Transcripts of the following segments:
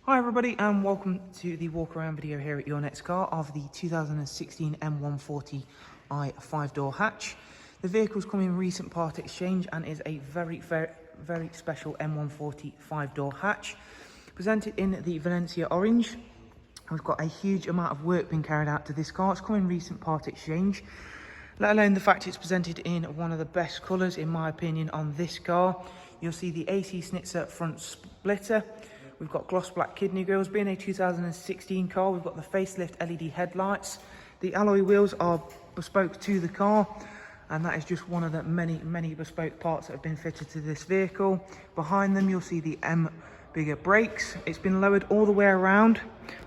Hi everybody and welcome to the walk around video here at your next car of the 2016 M140i 5-door hatch. The vehicle's come in recent part exchange and is a very special M140 5-door hatch. Presented in the Valencia orange. We've got a huge amount of work being carried out to this car. It's come in recent part exchange. Let alone the fact it's presented in one of the best colours in my opinion on this car. You'll see the AC Schnitzer front splitter. We've got gloss black kidney grills. Being a 2016 car, we've got the facelift LED headlights. The alloy wheels are bespoke to the car, and that is just one of the many bespoke parts that have been fitted to this vehicle. Behind them, you'll see the M bigger brakes. It's been lowered all the way around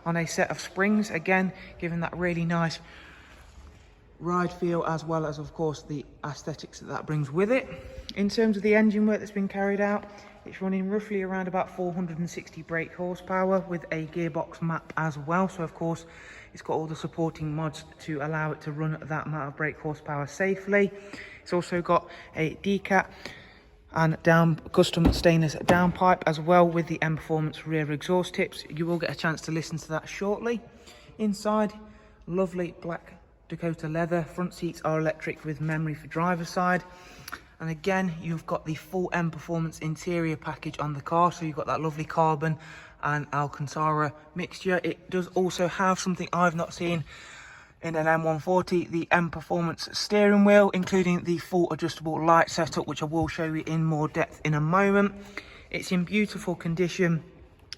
on a set of springs, again, giving that really nice ride feel, as well as, of course, the aesthetics that brings with it. In terms of the engine work that's been carried out, it's running roughly around about 460 brake horsepower with a gearbox map as well. So of course it's got all the supporting mods to allow it to run at that amount of brake horsepower safely. It's also got a decat and custom stainless downpipe as well with the M Performance rear exhaust tips. You will get a chance to listen to that shortly. Inside, lovely black Dakota leather. Front seats are electric with memory for driver's side. And again, you've got the full M Performance interior package on the car. So you've got that lovely carbon and Alcantara mixture. It does also have something I've not seen in an M140, the M Performance steering wheel, including the full adjustable light setup, which I will show you in more depth in a moment. It's in beautiful condition.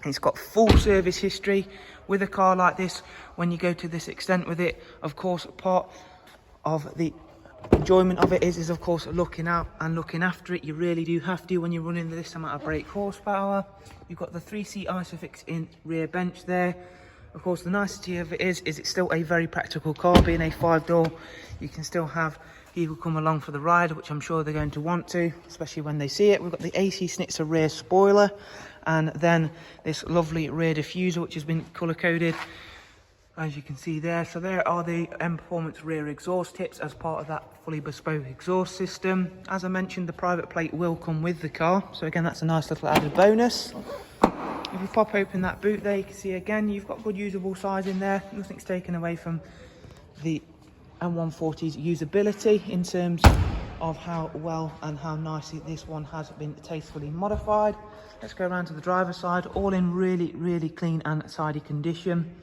It's got full service history. With a car like this, when you go to this extent with it, of course, part of the enjoyment of it is of course looking out and looking after it. You really do have to when you're running this amount of brake horsepower. You've got the 3-seat Isofix in rear bench there. Of course, the nicety of it is it's still a very practical car. Being a 5-door, you can still have people come along for the ride, which I'm sure they're going to want to, especially when they see it. We've got the AC Schnitzer rear spoiler, and then this lovely rear diffuser, which has been colour coded, as you can see there. So there are the M Performance rear exhaust tips as part of that fully bespoke exhaust system. As I mentioned, the private plate will come with the car, so again, that's a nice little added bonus. If you pop open that boot there, you can see again you've got good usable size in there. Nothing's taken away from the M140's usability in terms of how well and how nicely this one has been tastefully modified. Let's go around to the driver's side, all in really clean and tidy condition.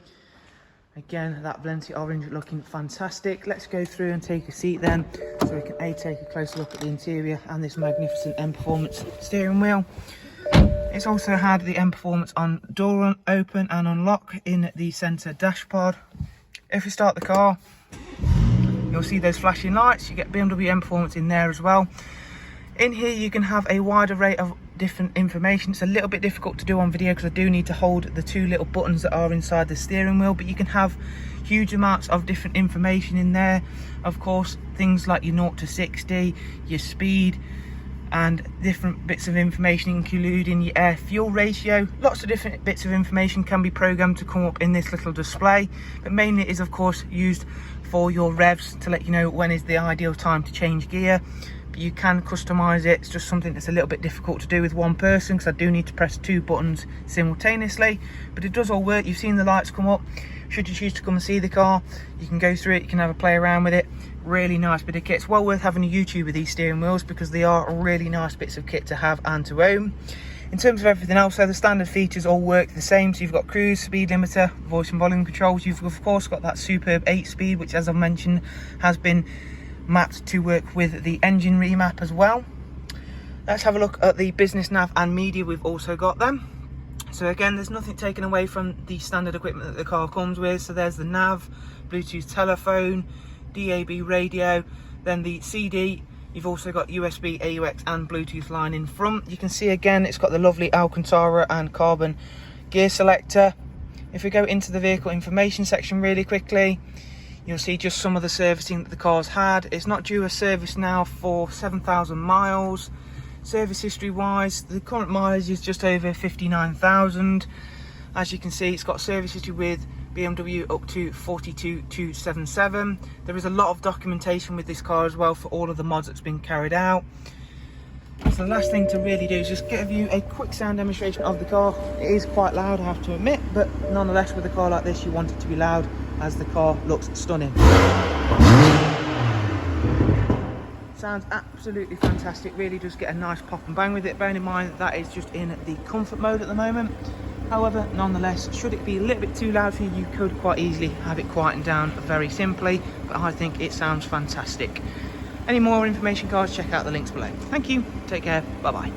Again, that Valencia orange looking fantastic. Let's go through and take a seat then, so we can take a closer look at the interior and this magnificent M Performance steering wheel. It's also had the M Performance on door open and unlock in the centre dashboard. If we start the car, you'll see those flashing lights. You get BMW M Performance in there as well. In here you can have a wide array of different information. It's a little bit difficult to do on video because I do need to hold the two little buttons that are inside the steering wheel, but you can have huge amounts of different information in there. Of course, things like your 0 to 60, your speed, and different bits of information including your air fuel ratio. Lots of different bits of information can be programmed to come up in this little display, but mainly it is of course used for your revs to let you know when is the ideal time to change gear. But you can customize it. It's just something that's a little bit difficult to do with one person because I do need to press two buttons simultaneously, but it does all work. You've seen the lights come up. Should you choose to come and see the car, you can go through it, you can have a play around with it. Really nice bit of kit. It's well worth having a YouTube with these steering wheels because they are really nice bits of kit to have and to own. In terms of everything else, so the standard features all work the same. So you've got cruise, speed limiter, voice and volume controls. You've of course got that superb 8-speed, which as I've mentioned has been mapped to work with the engine remap as well. Let's have a look at the business nav and media. We've also got them. So again, there's nothing taken away from the standard equipment that the car comes with. So there's the nav, Bluetooth telephone, DAB radio, then the CD. You've also got USB, AUX and Bluetooth line in front. You can see again it's got the lovely Alcantara and carbon gear selector. If we go into the vehicle information section really quickly, you'll see just some of the servicing that the car's had. It's not due a service now for 7,000 miles. Service history wise, the current mileage is just over 59,000. As you can see, it's got service history with BMW up to 42,277. There is a lot of documentation with this car as well for all of the mods that's been carried out. So the last thing to really do is just give you a quick sound demonstration of the car. It is quite loud, I have to admit, but nonetheless with a car like this you want it to be loud, as the car looks stunning. Sounds absolutely fantastic, really does get a nice pop and bang with it, bearing in mind that is just in the comfort mode at the moment. However, nonetheless, should it be a little bit too loud for you, you could quite easily have it quietened down very simply, but I think it sounds fantastic. Any more information, guys, check out the links below. Thank you, take care, bye bye.